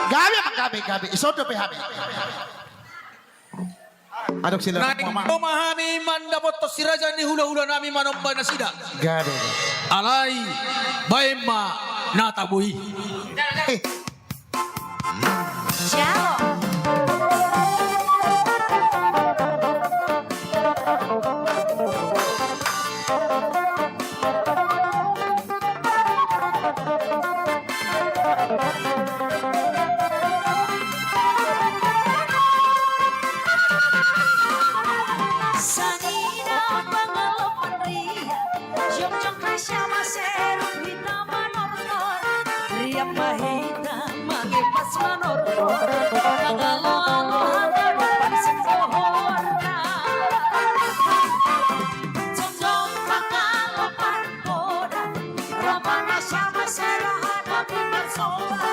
Gabi. Isoto pe habi. Adok sila Naik pemahami mandapot to si raja ni hula-hula nami manomba na sida. Gabi. Alai baima natabuhi. Ciao. Sanina pangalapan ria, jok-jok kasya maserong hita manortor, ria pahita magipas manortor, pangalo-alo hadapan sempohor na. Jok-jok pangalapan koda, ramana siya maserong hadapi bersola,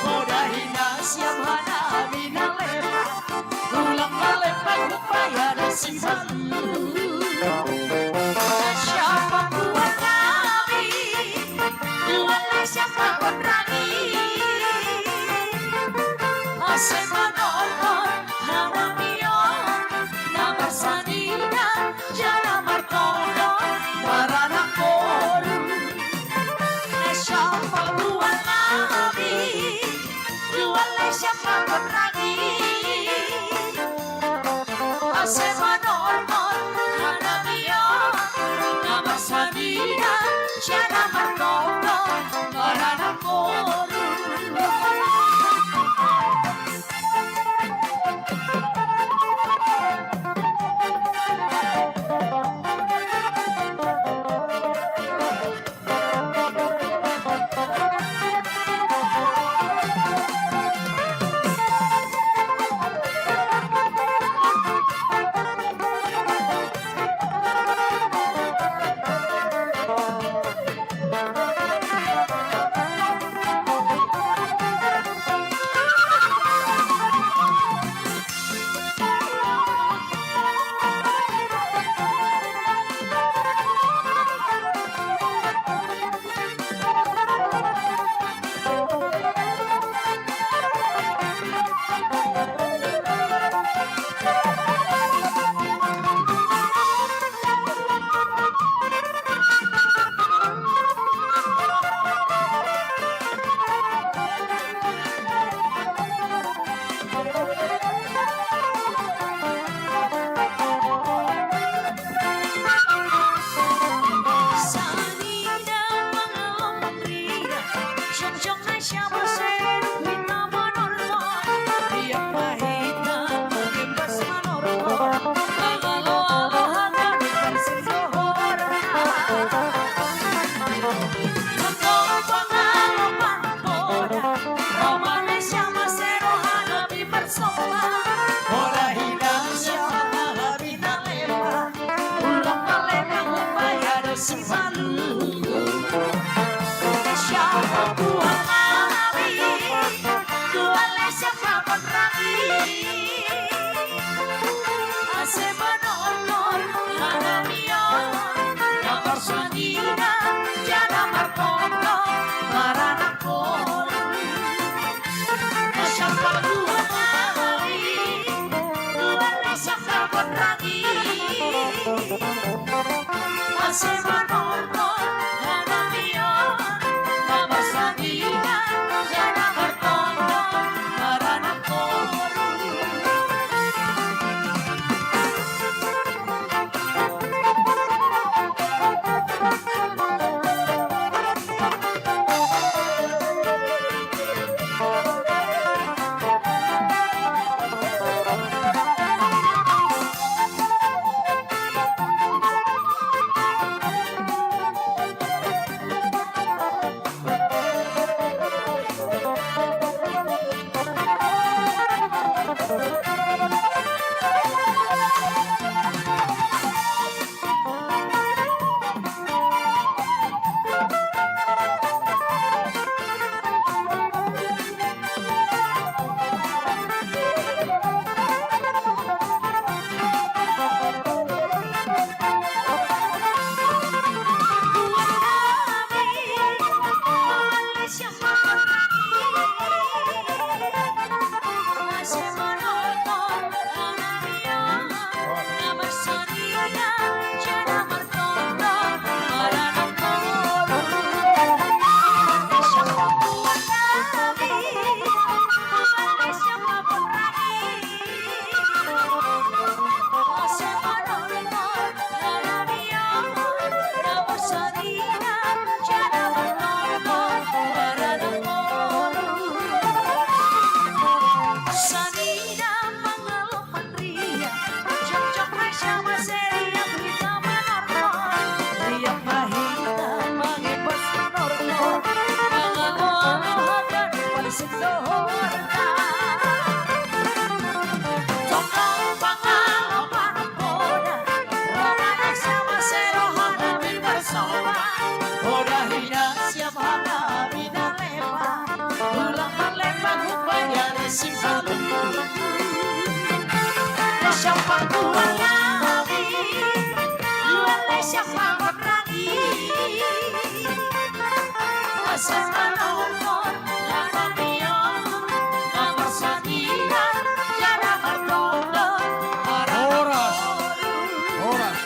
koda hina siyam hadapi na lepa, ulang malepa upaya dan simpan. Siapa buat kami, walau siapa berani, masih menonton nama Mio, nama Sanina, jalan berkodo, beranak koru. Siapa buat kami, walau siapa berani, masih menonton nama Mio, nama Sanina, jalan berkodo, beranak koru. Sanina pangalapan ria, jok-jok kasya maserong hita manortor, ria pahita magipas manortor, pangalo-alo hadapan sempohor na. Jok-jok pangalapan koda, ramana siya maserong hadapi bersola, koda hina siya hadapi na lepa, ulang malepa upaya dan simpan. Siapa buat kami, walau siapa berani, masih menonton nama Mio, nama Sanina, jalan berkodo, beranak koru. Siapa buat kami, walau siapa berani, masih menonton nama Mio, nama Sanina, jalan berkodo, beranak koru. simpan menunggu. Siapa kuat kami, luar siapa berani. Asal menonton radio, nomor 9 Jara Martono. Oras. Oras.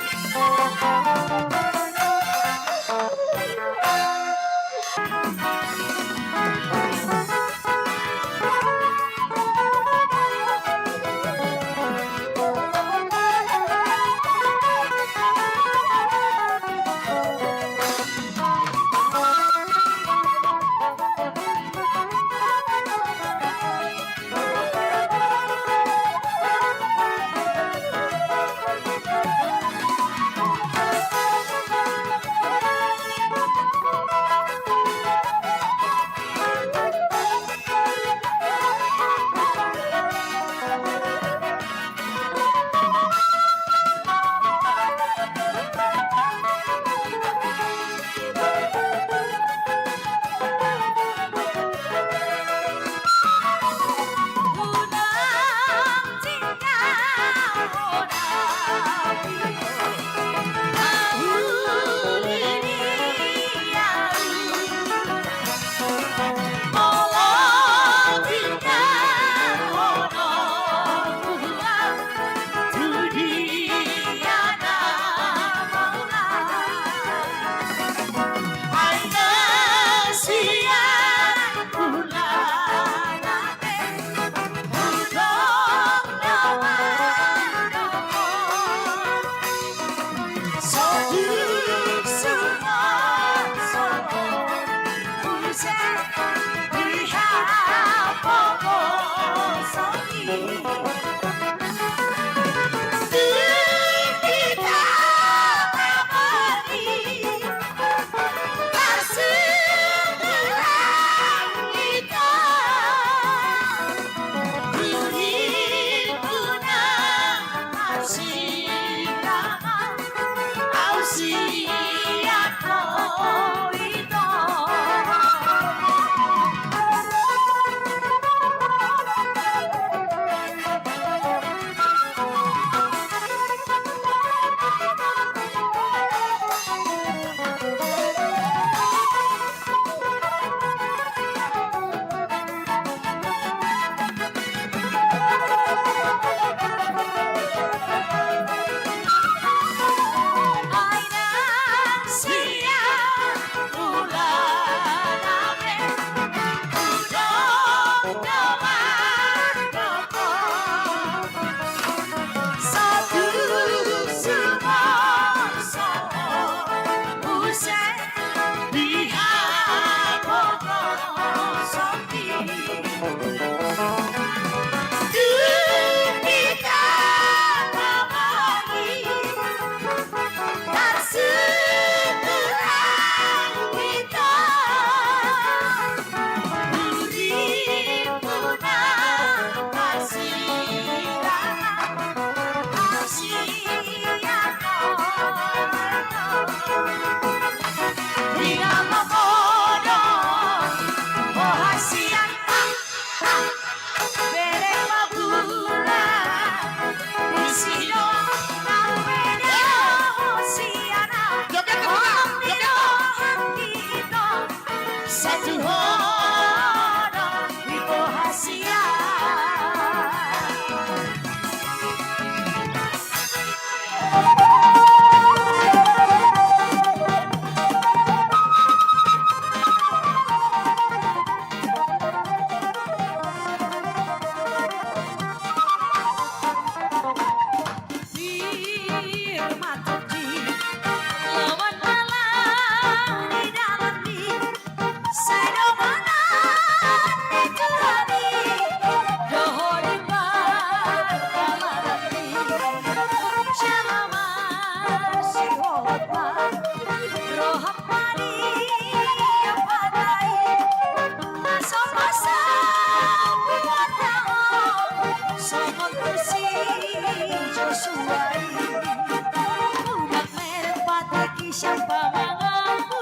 Siapa mengaku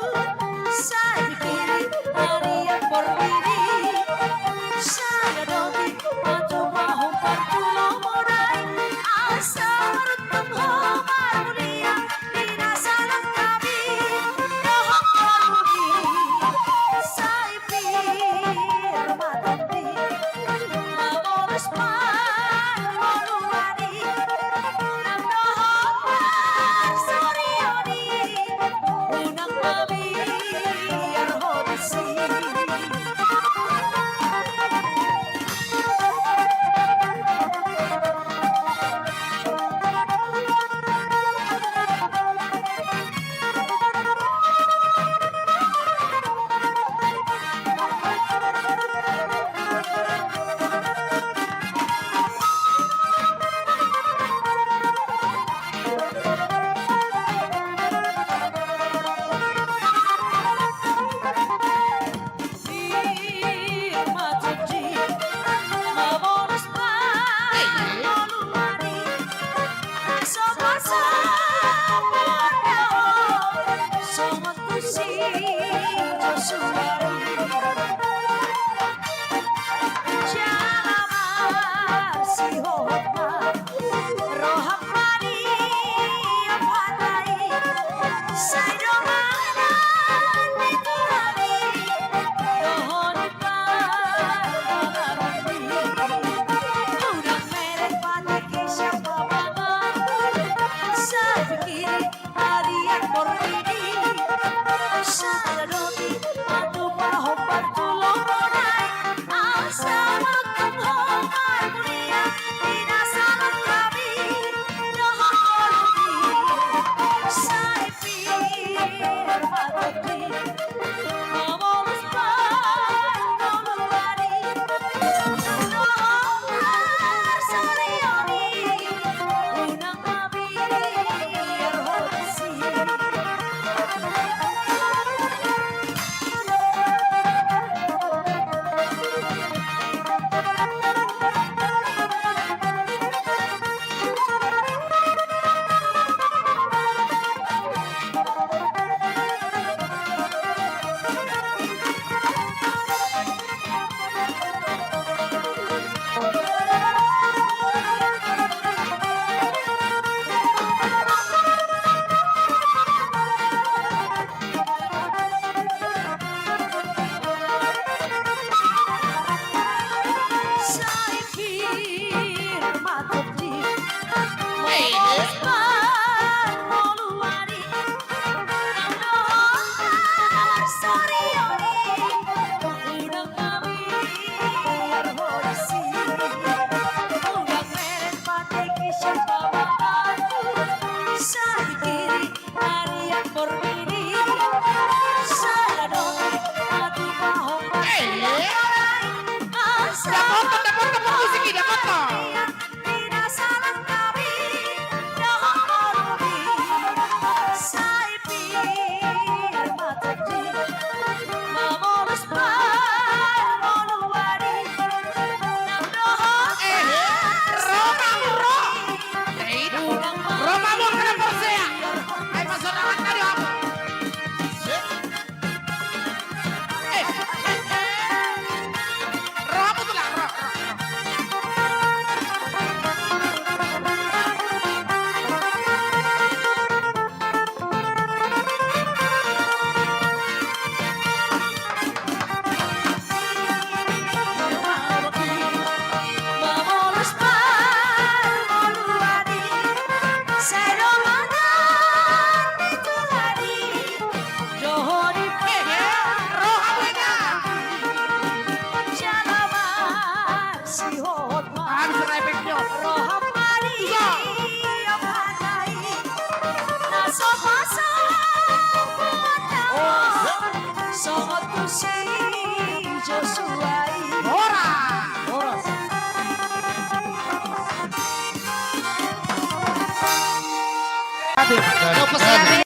saya kiri hari yang berdiri saya doki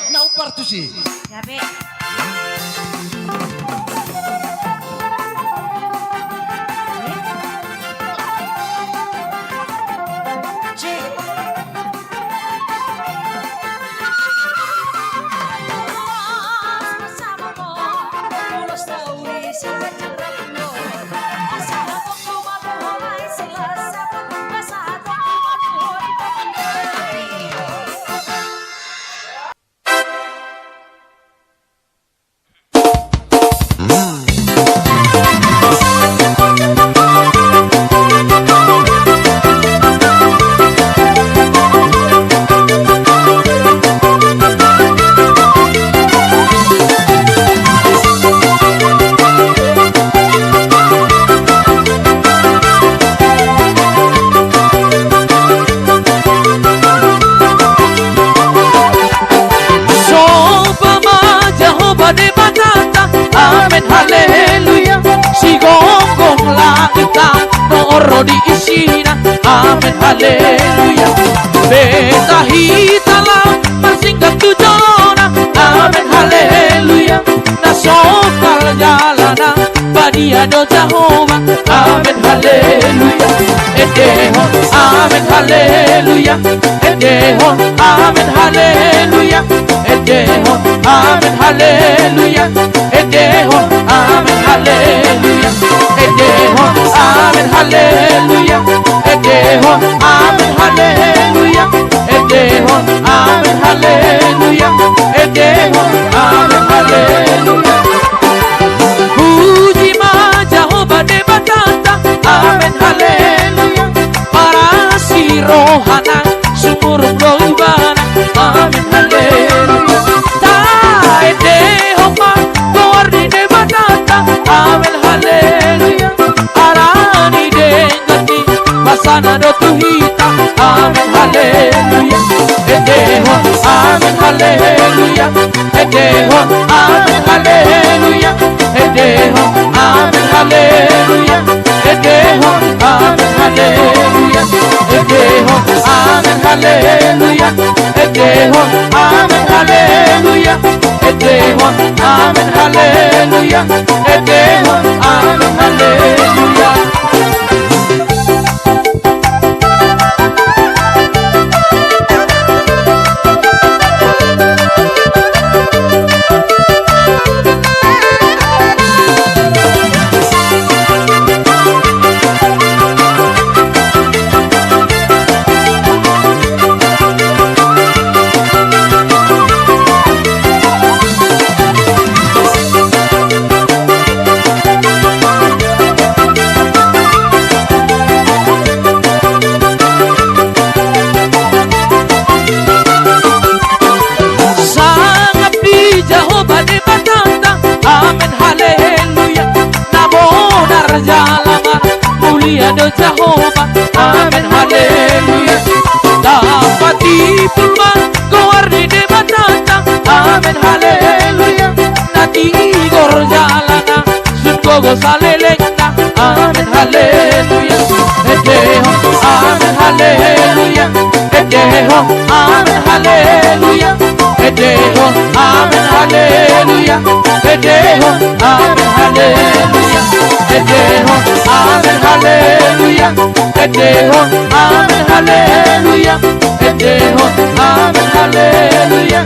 Naupar tu sih. Gabi. Di isina, amin haleluya. Beta hitalam masingkat tujona, amin haleluya. Nasokal jalana, badia do Jehovah, amin haleluya. Edehon, amin haleluya. Edehon, amin haleluya. Edehon, amin haleluya. Edehon, amin haleluya. Edehon, amin haleluya. rohana sumurung roibana amin haleluya tae de homa gordi de batata amin haleluya arani de gati basana do tuhita amin haleluya edeho amin haleluya edeho amin haleluya edeho amin haleluya edeho amin haleluya edeho amin haleluya edeho amin haleluya edeho amin haleluya edeho amin haleluya. Do Jehovah, amin haleluya. Dapati pulma gowarni de batata, amin haleluya. Nati gor jalana, sungo go salelekna, amin haleluya. Edeho, amin haleluya. Edeho, amin haleluya. Edeho, amin haleluya. Edeho, amin haleluya. Edeho, amin haleluya. Edeho, amin haleluya. Edeho, amin haleluya.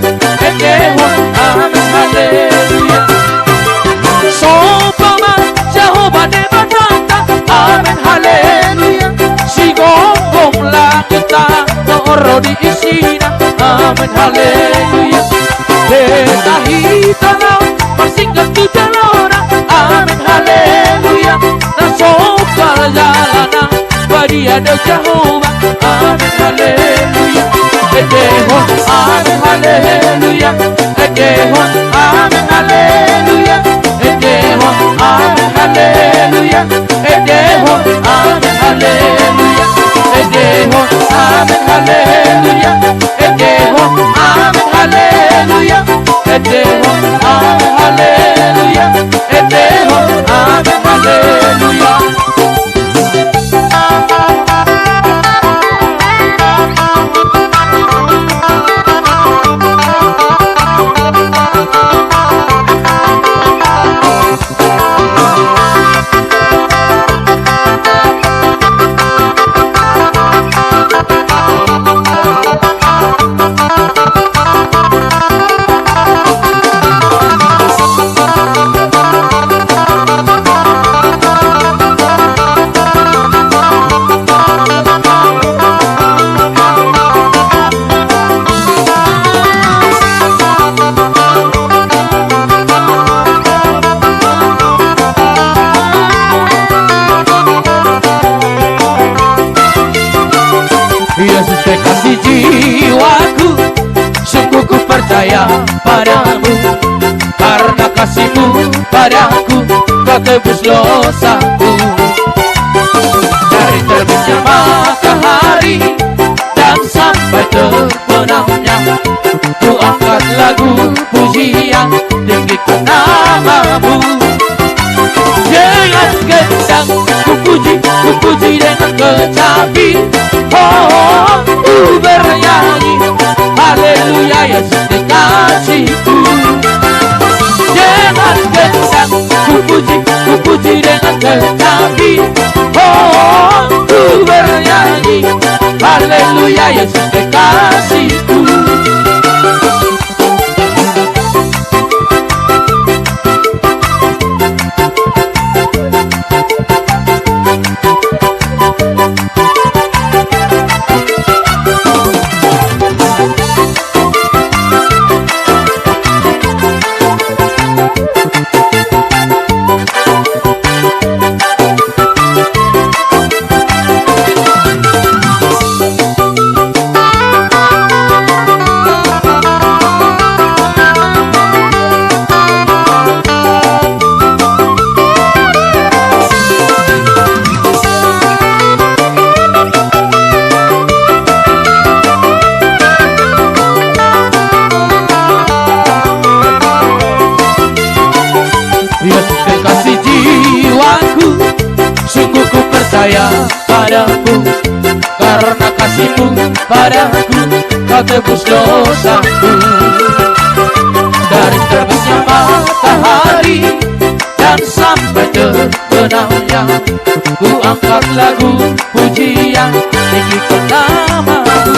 Edeho, amin haleluya. Sopama Jehovah de batata, amin haleluya. Sigong la kita oro di isina, amin haleluya. Beta hitana masingkat tu jalana, amin haleluya. Nasokar jalana badia do Jehovah, amin haleluya. Edeho, amin haleluya. Edeho, amin haleluya. Edeho, amin haleluya. Edeho, amin haleluya. Edeho, amin haleluya. Edeho, amin haleluya. Edeho, amin haleluya. Edeho, amin haleluya. Yesus kekasih jiwaku, sungguh ku percaya padamu. Karena kasihmu padaku, kau tebus dosaku. Dari terbitnya matahari dan sampai terbenamnya, ku angkat lagu pujian, tinggikan namamu. Dengan gendang ku puji dengan kecapi. Oh, ku bernyanyi haleluya, Yesus kekasihku. Dengan gendang ku puji dengan kecapi. Oh, ku bernyanyi haleluya, Yesus kekasihku. percaya padaku, karena kasih-Mu padaku, Kau tebus dosaku. Dari terbitnya matahari dan sampai terbenamnya, ku angkat lagu pujian, tinggikan nama-Mu.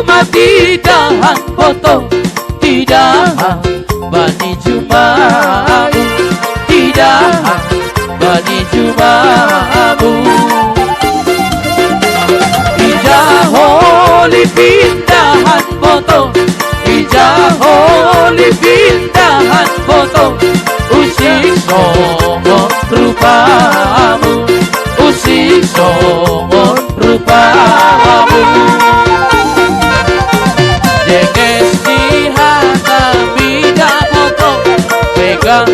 Mati dahan foto tidak bani jumamu, tidak bani jumamu. Ijaholi pindahan foto, ijaholi pindahan foto. Usik songon rupamu, usik songon rupamu. Jenges di hata bida foto, pegang